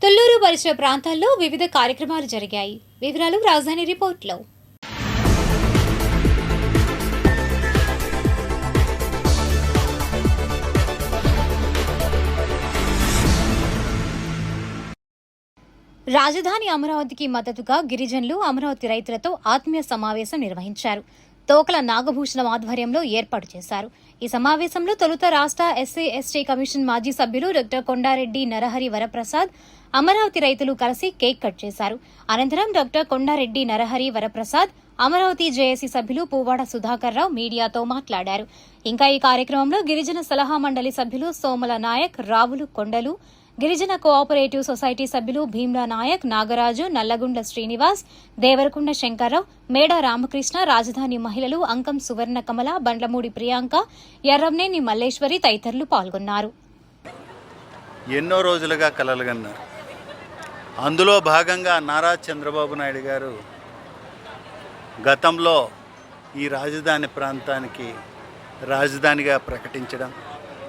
తుళ్లూరు పరిసర ప్రాంతాల్లో వివిధ కార్యక్రమాలు జరిగాయి. వివరాలు రాజధాని రిపోర్ట్లో. రాజధాని అమరావతికి మద్దతుగా గిరిజనులు అమరావతి రైతులతో ఆత్మీయ సమావేశం నిర్వహించారు. తోకల నాగభూషణం ఆధ్వర్యంలో ఏర్పాటు చేశారు. ఈ సమావేశంలో తొలుత రాష్ట్ర ఎస్సీ ఎస్టీ కమిషన్ మాజీ సభ్యులు డాక్టర్ కొండారెడ్డి నరహరి వరప్రసాద్, అమరావతి రైతులు కలిసి కేక్ కట్ చేశారు. అనంతరం డాక్టర్ కొండారెడ్డి నరహరి వరప్రసాద్, అమరావతి జేఏసీ సభ్యులు పువ్వాడ సుధాకర్ రావు మీడియాతో మాట్లాడారు. ఇంకా ఈ కార్యక్రమంలో గిరిజన సలహా మండలి సభ్యులు సోమల నాయక్, రావులు కొండలు, గిరిజన కోఆపరేటివ్ సొసైటీ సభ్యులు భీమ్లా నాయక్, నాగరాజు, నల్లగుండ్ల శ్రీనివాస్, దేవరకొండ శంకర్రావు, మేడ రామకృష్ణ, రాజధాని మహిళలు అంకం సువర్ణ కమల, బండ్లమూడి ప్రియాంక, ఎర్రంనేని మల్లేశ్వరి తదితరులు పాల్గొన్నారు. ఎన్నో రోజులుగా కలలుగన్నారు. అందులో భాగంగా నారా చంద్రబాబు నాయుడు గారు గతంలో ఈ రాజధాని ప్రాంతానికి రాజధానిగా ప్రకటించడం,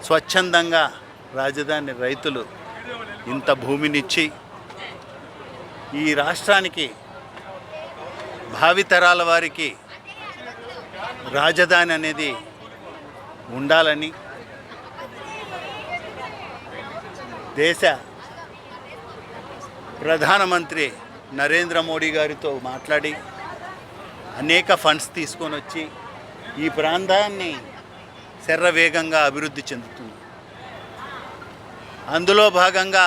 స్వచ్ఛందంగా రాజధాని రైతులు ఇంత భూమినిచ్చి ఈ రాష్ట్రానికి భావితరాల వారికి రాజధాని అనేది ఉండాలని దేశ ప్రధానమంత్రి నరేంద్ర మోడీ గారితో మాట్లాడి అనేక ఫండ్స్ తీసుకొని వచ్చి ఈ ప్రాంతాన్ని శరవేగంగా అభివృద్ధి చెందుతుంది. అందులో భాగంగా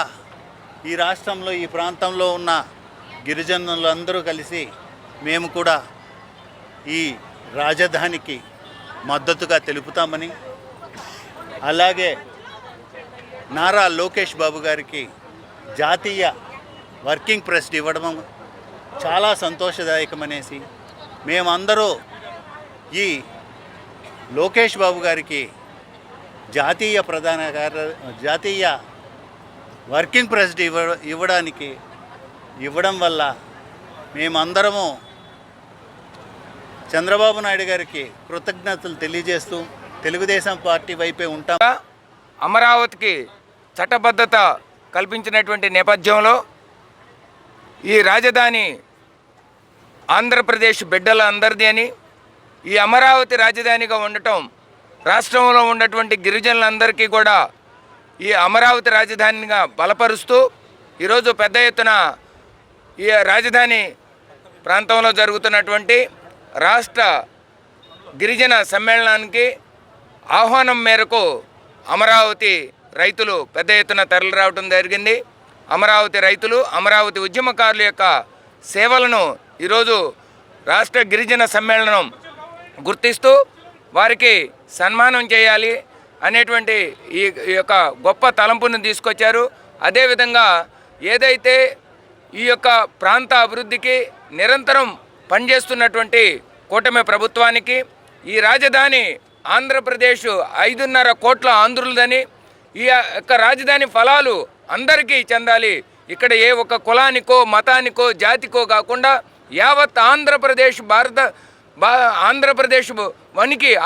ఈ రాష్ట్రంలో ఈ ప్రాంతంలో ఉన్న గిరిజనులందరూ కలిసి మేము కూడా ఈ రాజధానికి మద్దతుగా తెలుపుతామని, అలాగే నారా లోకేష్ బాబు గారికి జాతీయ వర్కింగ్ ప్రెసిడెంట్ ఇవ్వడం చాలా సంతోషదాయకమనేసి మేమందరూ ఈ లోకేష్ బాబు గారికి జాతీయ వర్కింగ్ ప్రెసిడెంట్ ఇవ్వడం వల్ల మేమందరము చంద్రబాబు నాయుడు గారికి కృతజ్ఞతలు తెలియజేస్తూ తెలుగుదేశం పార్టీ వైపే ఉంటాం. అమరావతికి చట్టబద్ధత కల్పించినటువంటి నేపథ్యంలో ఈ రాజధాని ఆంధ్రప్రదేశ్ బిడ్డల అందరిది అని, ఈ అమరావతి రాజధానిగా ఉండటం రాష్ట్రంలో ఉన్నటువంటి గిరిజనులందరికీ కూడా ఈ అమరావతి రాజధానిగా బలపరుస్తూ ఈరోజు పెద్ద ఎత్తున ఈ రాజధాని ప్రాంతంలో జరుగుతున్నటువంటి రాష్ట్ర గిరిజన సమ్మేళనానికి ఆహ్వానం మేరకు అమరావతి రైతులు పెద్ద ఎత్తున తరలి రావడం జరిగింది. అమరావతి రైతులు, అమరావతి ఉద్యమకారుల యొక్క సేవలను ఈరోజు రాష్ట్ర గిరిజన సమ్మేళనం గుర్తిస్తూ వారికి సన్మానం చేయాలి అనేటువంటి ఈ యొక్క గొప్ప తలంపును తీసుకొచ్చారు. అదేవిధంగా ఏదైతే ఈ యొక్క ప్రాంత అభివృద్ధికి నిరంతరం పనిచేస్తున్నటువంటి కూటమి ప్రభుత్వానికి ఈ రాజధాని ఆంధ్రప్రదేశ్ 5.5 కోట్ల ఆంధ్రులదని, ఈ యొక్క రాజధాని ఫలాలు అందరికీ చెందాలి. ఇక్కడ ఏ ఒక్క కులానికో మతానికో జాతికో కాకుండా యావత్ ఆంధ్రప్రదేశ్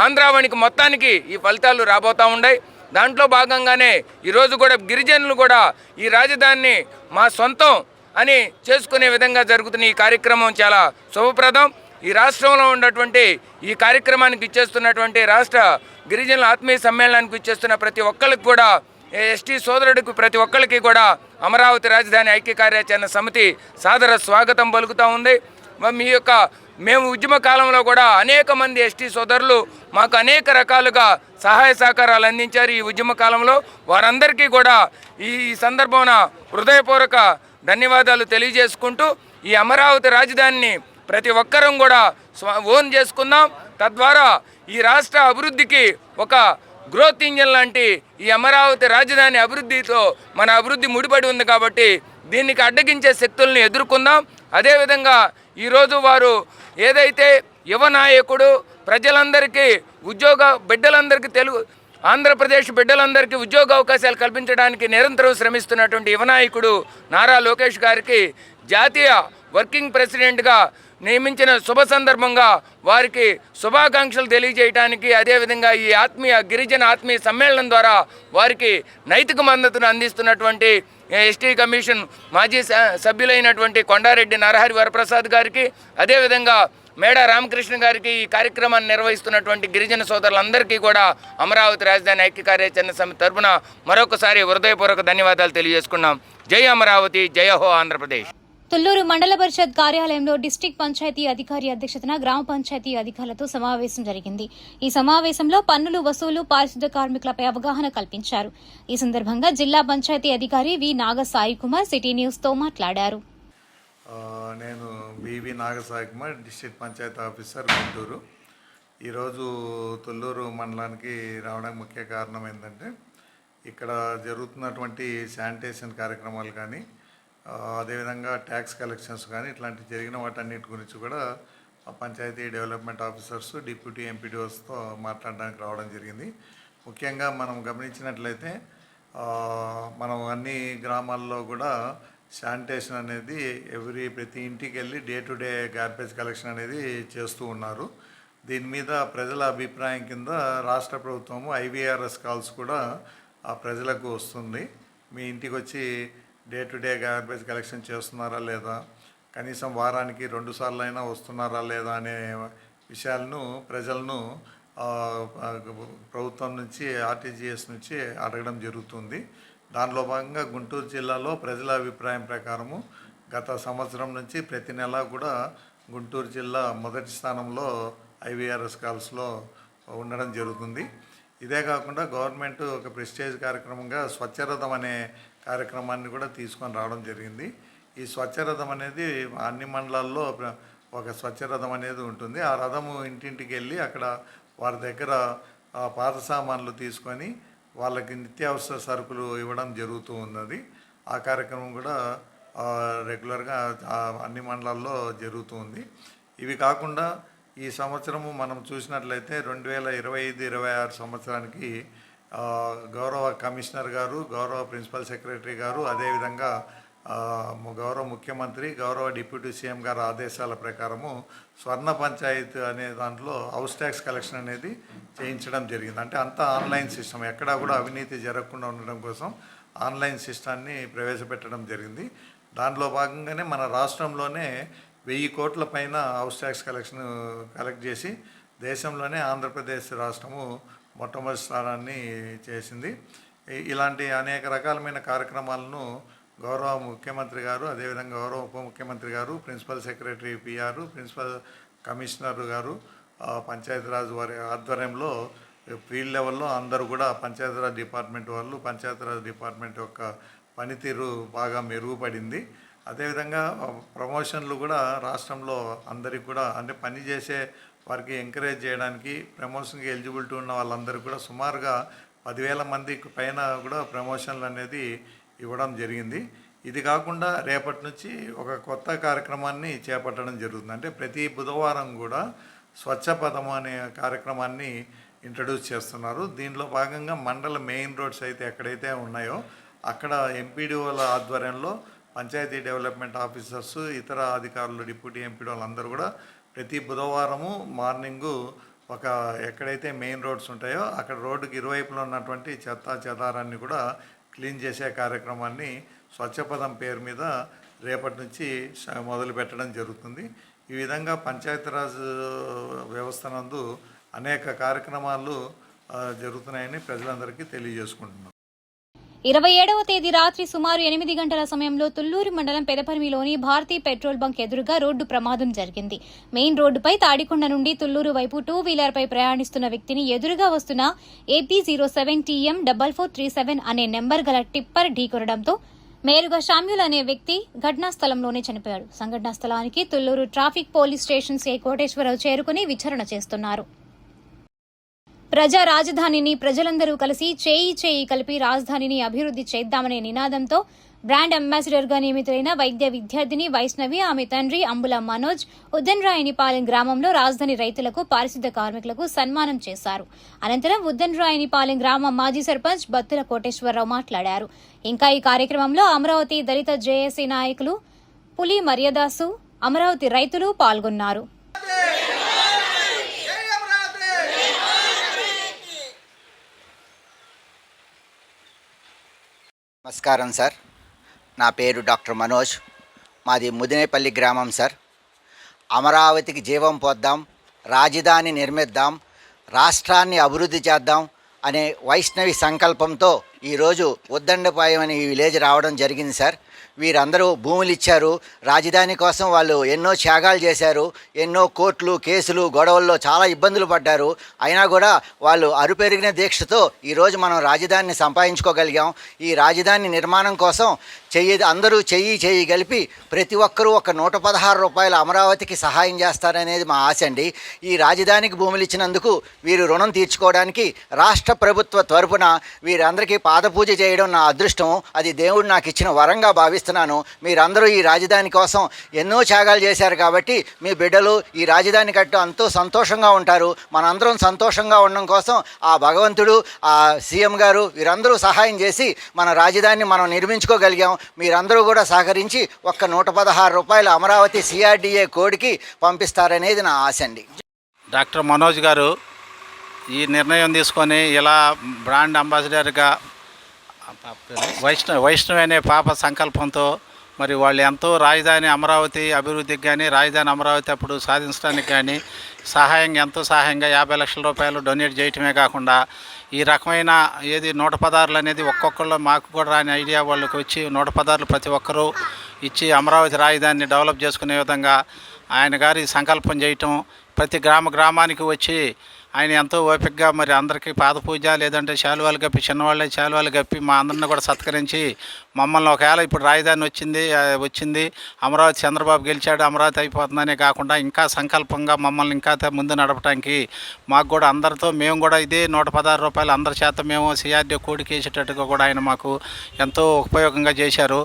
ఆంధ్రావనికి మొత్తానికి ఈ ఫలితాలు రాబోతూ ఉన్నాయి. దాంట్లో భాగంగానే ఈరోజు కూడా గిరిజనులు కూడా ఈ రాజధానిని మా సొంతం అని చేసుకునే విధంగా జరుగుతున్న ఈ కార్యక్రమం చాలా శుభప్రదం. ఈ రాష్ట్రంలో ఉన్నటువంటి ఈ కార్యక్రమానికి ఇచ్చేస్తున్నటువంటి రాష్ట్ర గిరిజనుల ఆత్మీయ సమ్మేళనానికి ఇచ్చేస్తున్న ప్రతి ఒక్కరికి కూడా, ఎస్టీ సోదరుడికి ప్రతి ఒక్కరికి కూడా అమరావతి రాజధాని ఐక్య కార్యాచరణ సమితి సాదర స్వాగతం పలుకుతూ ఉంది. మేము ఉద్యమ కాలంలో కూడా అనేక మంది ఎస్టీ సోదరులు మాకు అనేక రకాలుగా సహాయ సహకారాలు అందించారు. ఈ ఉద్యమ కాలంలో వారందరికీ కూడా ఈ సందర్భంన హృదయపూర్వక ధన్యవాదాలు తెలియజేసుకుంటూ ఈ అమరావతి రాజధానిని ప్రతి ఒక్కరం కూడా ఓన్ చేసుకుందాం. తద్వారా ఈ రాష్ట్ర అభివృద్ధికి ఒక గ్రోత్ ఇంజన్ లాంటి ఈ అమరావతి రాజధాని అభివృద్ధితో మన అభివృద్ధి ముడిపడి ఉంది కాబట్టి దీనికి అడ్డగించే శక్తుల్ని ఎదుర్కొందాం. అదేవిధంగా ఈరోజు వారు ఏదైతే యువ నాయకుడు ప్రజలందరికీ ఆంధ్రప్రదేశ్ బిడ్డలందరికీ ఉద్యోగ అవకాశాలు కల్పించడానికి నిరంతరం శ్రమిస్తున్నటువంటి యువ నాయకుడు నారా లోకేష్ గారికి జాతీయ వర్కింగ్ ప్రెసిడెంట్గా నియమించిన శుభ సందర్భంగా వారికి శుభాకాంక్షలు తెలియజేయడానికి, అదేవిధంగా ఈ గిరిజన ఆత్మీయ సమ్మేళనం ద్వారా వారికి నైతిక మద్దతును అందిస్తున్నటువంటి ఎస్టీ కమిషన్ మాజీ సభ్యులైనటువంటి కొండారెడ్డి నరహరి వరప్రసాద్ గారికి, అదేవిధంగా మేడా రామకృష్ణ గారికి, ఈ కార్యక్రమాన్ని నిర్వహిస్తున్నటువంటి గిరిజన సోదరులందరికీ కూడా అమరావతి రాజధాని ఐక్య కార్యాచరణ సమితి తరఫున మరొకసారి హృదయపూర్వక ధన్యవాదాలు తెలియజేసుకున్నాం. జై అమరావతి, జయ హో ఆంధ్రప్రదేశ్. తుళ్లూరు మండల పరిషత్ కార్యాలయంలో డిస్టిక్ పంచాయతీ అధికారి అధ్యక్షతన గ్రామ పంచాయతీ అధికారులతో సమావేశం జరిగింది. ఈ సమావేశంలో పన్నులు వసూలు, పారిశుద్ధ్య కార్మికులపై అవగాహన కల్పించారు. ఈ సందర్భంగా జిల్లా పంచాయతీ అధికారి వి నాగసాయి కుమార్ సిటీ న్యూస్ తో మాట్లాడారు. నేను వివి నాగసాయి కుమార్, డిస్ట్రిక్ట్ పంచాయతీ ఆఫీసర్, గుంటూరు. ఈరోజు తుళ్లూరు మండలానికి రావడానికి ముఖ్య కారణం ఏంటంటే ఇక్కడ జరుగుతున్నటువంటి శానిటేషన్ కార్యక్రమాలు కానీ, అదేవిధంగా ట్యాక్స్ కలెక్షన్స్ కానీ ఇట్లాంటి జరిగిన వాటన్నిటి గురించి కూడా పంచాయతీ డెవలప్మెంట్ ఆఫీసర్స్, డిప్యూటీ ఎంపీడీఓస్తో మాట్లాడడానికి రావడం జరిగింది. ముఖ్యంగా మనం గమనించినట్లయితే మనం అన్ని గ్రామాల్లో కూడా శానిటేషన్ అనేది ప్రతి ఇంటికి వెళ్ళి day to day garbage collection అనేది చేస్తూ ఉన్నారు. దీని మీద ప్రజల అభిప్రాయం కింద రాష్ట్ర ప్రభుత్వము ఐవీఆర్ఎస్ కాల్స్ కూడా ఆ ప్రజలకు వస్తుంది. మీ ఇంటికి వచ్చి day to day garbage collection చేస్తున్నారా లేదా, కనీసం వారానికి 2 సార్లు అయినా వస్తున్నారా లేదా అనే విషయాలను ప్రజలను ప్రభుత్వం నుంచి, ఆర్టీజీఎస్ నుంచి అడగడం జరుగుతుంది. దానిలో భాగంగా గుంటూరు జిల్లాలో ప్రజల అభిప్రాయం ప్రకారము గత సంవత్సరం నుంచి ప్రతి నెల కూడా గుంటూరు జిల్లా మొదటి స్థానంలో ఐవీఆర్ఎస్ కాల్స్లో ఉండడం జరుగుతుంది. ఇదే కాకుండా గవర్నమెంట్ ఒక ప్రెస్టేజ్ కార్యక్రమంగా స్వచ్ఛరథం అనే కార్యక్రమాన్ని కూడా తీసుకొని రావడం జరిగింది. ఈ స్వచ్ఛరథం అనేది అన్ని మండలాల్లో ఒక స్వచ్ఛరథం అనేది ఉంటుంది. ఆ రథము ఇంటింటికి వెళ్ళి అక్కడ వారి దగ్గర పాత సామాన్లు తీసుకొని వాళ్ళకి నిత్యావసర సరుకులు ఇవ్వడం జరుగుతూ ఉన్నది. ఆ కార్యక్రమం కూడా రెగ్యులర్గా అన్ని మండలాల్లో జరుగుతూ ఉంది. ఇవి కాకుండా ఈ సంవత్సరము మనం చూసినట్లయితే 2025-26 సంవత్సరానికి గౌరవ కమిషనర్ గారు, గౌరవ ప్రిన్సిపల్ సెక్రటరీ గారు, అదేవిధంగా గౌరవ ముఖ్యమంత్రి, గౌరవ డిప్యూటీ సీఎం గారి ఆదేశాల ప్రకారము స్వర్ణ పంచాయత్ అనే దాంట్లో హౌస్ ట్యాక్స్ కలెక్షన్ అనేది చేయించడం జరిగింది. అంటే అంతా ఆన్లైన్ సిస్టమ్, ఎక్కడా కూడా అవినీతి జరగకుండా ఉండడం కోసం ఆన్లైన్ సిస్టాన్ని ప్రవేశపెట్టడం జరిగింది. దాంట్లో భాగంగానే మన రాష్ట్రంలోనే 1000 కోట్ల పైన హౌస్ ట్యాక్స్ కలెక్ట్ చేసి దేశంలోనే ఆంధ్రప్రదేశ్ రాష్ట్రము మొట్టమొదటి స్థానాన్ని చేసింది. ఇలాంటి అనేక రకాలమైన కార్యక్రమాలను గౌరవ ముఖ్యమంత్రి గారు, అదేవిధంగా గౌరవ ఉప ముఖ్యమంత్రి గారు, principal secretary PR, principal commissioner గారు, పంచాయతీరాజ్ వారి ఆధ్వర్యంలో ఫీల్డ్ లెవెల్లో అందరూ కూడా పంచాయతీరాజ్ డిపార్ట్మెంట్ వాళ్ళు, పంచాయతీరాజ్ డిపార్ట్మెంట్ యొక్క పనితీరు బాగా మెరుగుపడింది. అదేవిధంగా ప్రమోషన్లు కూడా రాష్ట్రంలో అందరికి కూడా, అంటే పనిచేసే వారికి ఎంకరేజ్ చేయడానికి ప్రమోషన్కి ఎలిజిబిలిటీ ఉన్న వాళ్ళందరికీ కూడా సుమారుగా 10,000 మందికి పైన కూడా ప్రమోషన్లు అనేది ఇవ్వడం జరిగింది. ఇది కాకుండా రేపటి నుంచి ఒక కొత్త కార్యక్రమాన్ని చేపట్టడం జరుగుతుంది. అంటే ప్రతి బుధవారం కూడా స్వచ్ఛ పథం అనే కార్యక్రమాన్ని ఇంట్రడ్యూస్ చేస్తున్నారు. దీనిలో భాగంగా మండల మెయిన్ రోడ్స్ అయితే ఎక్కడైతే ఉన్నాయో అక్కడ ఎంపీడీఓల ఆధ్వర్యంలో పంచాయతీ డెవలప్మెంట్ ఆఫీసర్స్, ఇతర అధికారులు, డిప్యూటీ ఎంపీడీఓలు అందరూ కూడా ప్రతి బుధవారము మార్నింగు ఎక్కడైతే మెయిన్ రోడ్స్ ఉంటాయో అక్కడ రోడ్డుకి ఇరువైపులో ఉన్నటువంటి చెత్త చెదారాన్ని కూడా క్లీన్ చేసే కార్యక్రమాన్ని స్వచ్ఛపథం పేరు మీద రేపటి నుంచి మొదలు పెట్టడం జరుగుతుంది. ఈ విధంగా పంచాయతీరాజ్ వ్యవస్థ నందు అనేక కార్యక్రమాలు జరుగుతున్నాయని ప్రజలందరికీ తెలియజేసుకుంటున్నాం. 27వ తేదీ రాత్రి సుమారు 8 గంటల సమయంలో తుళ్లూరు మండలం పెదపరిమిలోని భారతీ పెట్రోల్ బంక్ ఎదురుగా రోడ్డు ప్రమాదం జరిగింది. మెయిన్ రోడ్డుపై తాడికొండ నుండి తుళ్లూరు వైపు 2 వీలర్పై ప్రయాణిస్తున్న వ్యక్తిని ఎదురుగా వస్తున్న AP07TM4437 అనే నెంబర్ గల టిప్పర్ ఢీకొనడంతో మేరుగా శామ్యుల్ అనే వ్యక్తి ఘటనా స్థలంలోనే చనిపోయాడు. సంఘటనా స్థలానికి Thullur traffic police station CI Koteswara Rao చేరుకుని విచారణ చేస్తున్నారు. ప్రజా రాజధానిని ప్రజలందరూ కలిసి చేయి కలిపి రాజధానిని అభివృద్ధి చేద్దామనే నినాదంతో బ్రాండ్ అంబాసిడర్గా నియమితులైన వైద్య విద్యార్థిని వైష్ణవి, ఆమె తండ్రి అంబుల మనోజ్ ఉద్దన్రాయనిపాలెం గ్రామంలో రాజధాని రైతులకు, పారిశుద్ధ్య కార్మికులకు సన్మానం చేశారు. అనంతరం ఉద్దన్రాయనిపాలెం గ్రామ మాజీ సర్పంచ్ బత్తుల కోటేశ్వరరావు మాట్లాడారు. ఇంకా ఈ కార్యక్రమంలో అమరావతి దళిత జేఏసీ నాయకులు పులి మర్యాదాసు, అమరావతి రైతులు పాల్గొన్నారు. నమస్కారం సార్. నా పేరు డాక్టర్ మనోజ్. మాది ముదినేపల్లి గ్రామం సార్. అమరావతికి జీవం పోద్దాం, రాజధాని నిర్మిద్దాం, రాష్ట్రాన్ని అభివృద్ధి చేద్దాం అనే వైష్ణవి సంకల్పంతో ఈరోజు ఉద్దండపాయం అనే ఈ విలేజ్ రావడం జరిగింది సార్. వీరందరూ భూములు ఇచ్చారు. రాజధాని కోసం వాళ్ళు ఎన్నో త్యాగాలు చేశారు. ఎన్నో కోర్టులు, కేసులు, గొడవల్లో చాలా ఇబ్బందులు పడ్డారు. అయినా కూడా వాళ్ళు అరుపెరిగిన దీక్షతో ఈరోజు మనం రాజధానిని సంపాదించుకోగలిగాం. ఈ రాజధాని నిర్మాణం కోసం అందరూ చెయ్యి కలిపి ప్రతి ఒక్కరూ ఒక 116 రూపాయల అమరావతికి సహాయం చేస్తారనేది మా ఆశ అండి. ఈ రాజధానికి భూములు ఇచ్చినందుకు వీరు రుణం తీర్చుకోవడానికి రాష్ట్ర ప్రభుత్వ తరపున వీరందరికీ పాదపూజ చేయడం నా అదృష్టం. అది దేవుడు నాకు ఇచ్చిన వరంగా భావిస్తున్నాను. మీరందరూ ఈ రాజధాని కోసం ఎన్నో త్యాగాలు చేశారు కాబట్టి మీ బిడ్డలు ఈ రాజధాని కట్టు ఎంతో సంతోషంగా ఉంటారు. మనందరం సంతోషంగా ఉండడం కోసం ఆ భగవంతుడు, ఆ సీఎం గారు వీరందరూ సహాయం చేసి మన రాజధానిని మనం నిర్మించుకోగలిగాం. మీరందరూ కూడా సహకరించి ఒక్క 116 రూపాయల అమరావతి సిఆర్డిఏ కోడ్కి పంపిస్తారనేది నా ఆశ అండి. డాక్టర్ మనోజ్ గారు ఈ నిర్ణయం తీసుకొని ఇలా బ్రాండ్ అంబాసిడర్గా వైష్ణవి అనే పాప సంకల్పంతో మరి వాళ్ళు ఎంతో రాజధాని అమరావతి అభివృద్ధికి కానీ రాజధాని అమరావతి అప్పుడు సాధించడానికి కానీ ఎంతో సహాయంగా 50 లక్షల రూపాయలు డొనేట్ చేయటమే కాకుండా ఈ రకమైన 116 అనేది ఒక్కొక్కళ్ళు మాకు కూడా రాని ఐడియా వాళ్ళకి వచ్చి 116 ప్రతి ఒక్కరూ ఇచ్చి అమరావతి రాజధానిని డెవలప్ చేసుకునే విధంగా ఆయన గారి సంకల్పం చేయటం, ప్రతి గ్రామానికి వచ్చి ఆయన ఎంతో ఓపికగా మరి అందరికీ పాదపూజ లేదంటే శాలువాలు కప్పి, చిన్నవాళ్ళే శాలువాలు కప్పి మా అందరిని కూడా సత్కరించి మమ్మల్ని ఒకవేళ ఇప్పుడు రాజధాని వచ్చింది అమరావతి చంద్రబాబు గెలిచాడు అమరావతి అయిపోతుందనే కాకుండా ఇంకా సంకల్పంగా మమ్మల్ని ఇంకా ముందు నడపడానికి మాకు కూడా అందరితో మేము కూడా ఇదే 116 రూపాయలు అందరి చేత మేము సిఆర్డీ కోడికి వేసేటట్టుగా కూడా ఆయన మాకు ఎంతో ఉపయోగంగా చేశారు.